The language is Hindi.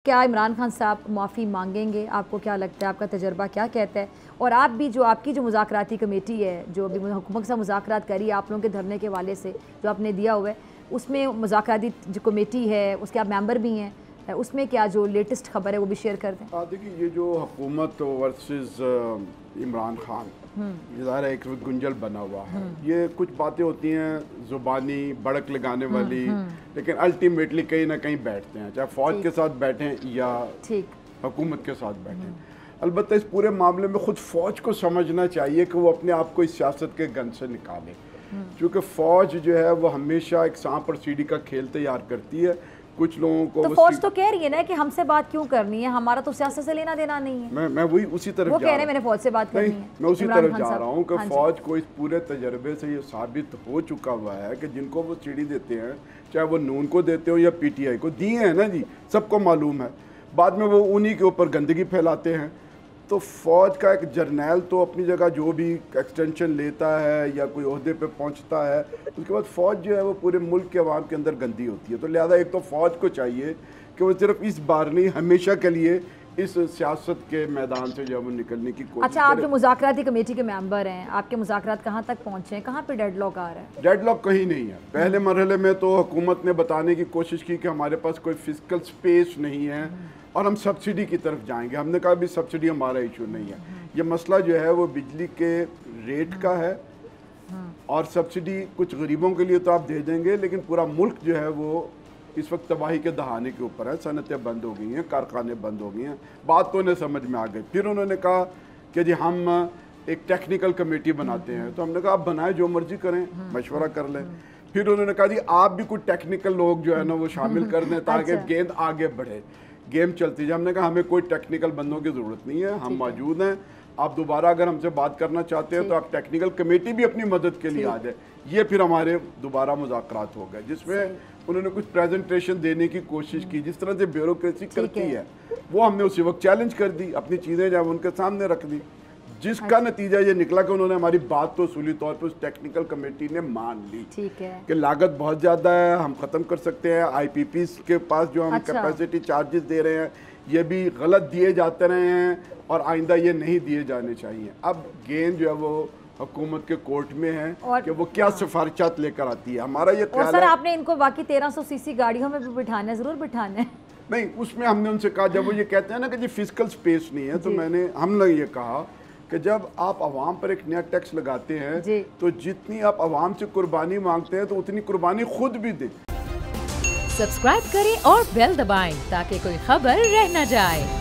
क्या इमरान खान साहब माफ़ी मांगेंगे? आपको क्या लगता है, आपका तजर्बा क्या कहता है? और आप भी जो आपकी जो मुज़ाकराती कमेटी है, जो अभी हुकूमत के साथ मुज़ाकरात करी है आप लोगों के धरने के हवाले से जो आपने दिया हुआ है, उसमें मुज़ाकराती जो कमेटी है उसके आप मेंबर भी हैं, उसमें क्या जो लेटेस्ट खबर है वो भी शेयर कर दें। देखिए, ये जो हुकूमत वर्सेस इमरान खान, ये ज़ाहिर है एक गुंजल बना हुआ है। ये कुछ बातें होती हैं ज़ुबानी बड़क लगाने वाली, लेकिन अल्टीमेटली कहीं ना कहीं बैठते हैं, चाहे फ़ौज के साथ बैठें या हुकूमत के साथ बैठें। अलबत्ता इस पूरे मामले में ख़ुद फ़ौज को समझना चाहिए कि वो अपने आप को इस सियासत के गन से निकाले, क्योंकि फ़ौज जो है वो हमेशा एक सांप और सीढ़ी का खेल तैयार करती है। कुछ लोगों को तो फौज तो कह रही है ना कि हमसे बात क्यों करनी है, हमारा तो सियासत से लेना देना नहीं है। मैं वही उसी तरफ वो कह रहे हैं मैंने फौज से बात करनी है, मैं उसी तरफ जा रहा हूँ कि फौज को इस पूरे तजर्बे से ये साबित हो चुका हुआ है कि जिनको वो सीढ़ी देते हैं, चाहे वो नून को देते हो या पीटीआई को, दिए हैं ना जी, सबको मालूम है। बाद में वो उन्हीं के ऊपर गंदगी फैलाते हैं। तो फ़ौज का एक जर्नैल तो अपनी जगह जो भी एक्सटेंशन लेता है या कोई ओहदे पे पहुंचता है, उसके बाद फ़ौज जो है वो पूरे मुल्क के अवाम के अंदर गंदी होती है। तो लिहाजा एक तो फ़ौज को चाहिए कि वो सिर्फ इस बार नहीं, हमेशा के लिए इस सियासत के मैदान से जो है वो निकलने की कोशिश। अच्छा, आप जो मुज़ाकराती कमेटी के मेंबर हैं, आपके मुज़ाकरात कहाँ तक पहुँचे हैं, कहाँ पे डेडलॉक आ रहा है? डेडलॉक कहीं नहीं है। पहले मरहले में तो हुकूमत ने बताने की कोशिश की कि हमारे पास कोई फिजिकल स्पेस नहीं है और हम सब्सिडी की तरफ जाएंगे। हमने कहा भी सब्सिडी हमारा इशू नहीं है, ये मसला जो है वो बिजली के रेट का है और सब्सिडी कुछ गरीबों के लिए तो आप दे देंगे, लेकिन पूरा मुल्क जो है वो इस वक्त तबाही के दहाने के ऊपर है। सनतें बंद हो गई हैं, कारखाने बंद हो गई हैं। बात तो उन्हें समझ में आ गई। फिर उन्होंने कहा कि जी हम एक टेक्निकल कमेटी बनाते हैं। तो हमने कहा आप बनाएं, जो मर्जी करें, मशवरा कर लें। फिर उन्होंने कहा जी आप भी कुछ टेक्निकल लोग जो है ना वो शामिल कर दें ताकि गेंद आगे बढ़े, गेम चलती जाए। हमने कहा हमें कोई टेक्निकल बंदों की ज़रूरत नहीं है, हम मौजूद हैं। आप दोबारा अगर हमसे बात करना चाहते हैं तो आप टेक्निकल कमेटी भी अपनी मदद के लिए आ जाए। ये फिर हमारे दोबारा मुज़ाकरात हो गए, जिसमें उन्होंने कुछ प्रेजेंटेशन देने की कोशिश की, जिस तरह से ब्यूरोक्रेसी करती है वो हमने उसी वक्त चैलेंज कर दी, अपनी चीज़ें जब उनके सामने रख दी, जिसका नतीजा ये निकला कि उन्होंने हमारी बात तो उसूली तौर पर उस टेक्निकल कमेटी ने मान ली कि लागत बहुत ज़्यादा है, हम ख़त्म कर सकते हैं। IPP के पास जो हम कैपेसिटी चार्जेस दे रहे हैं ये भी गलत दिए जाते रहे हैं और आइंदा ये नहीं दिए जाने चाहिए। अब गेंद जो है वो हुकूमत के कोर्ट में है कि वो क्या सिफारिशात लेकर आती है। हमारा ये ख्याल है, आपने इनको बाकी 1300 सीसी गाड़ियों में भी बिठाना है, ज़रूर बिठाना है। नहीं, उसमें हमने उनसे कहा, जब वो ये कहते हैं ना कि जी फिजिकल स्पेस नहीं है, तो हमने ये कहा कि जब आप आवाम पर एक नया टैक्स लगाते हैं तो जितनी आप आवाम से कुर्बानी मांगते हैं तो उतनी कुर्बानी खुद भी दें। सब्सक्राइब करें और बेल दबाएं ताकि कोई खबर रह न जाए।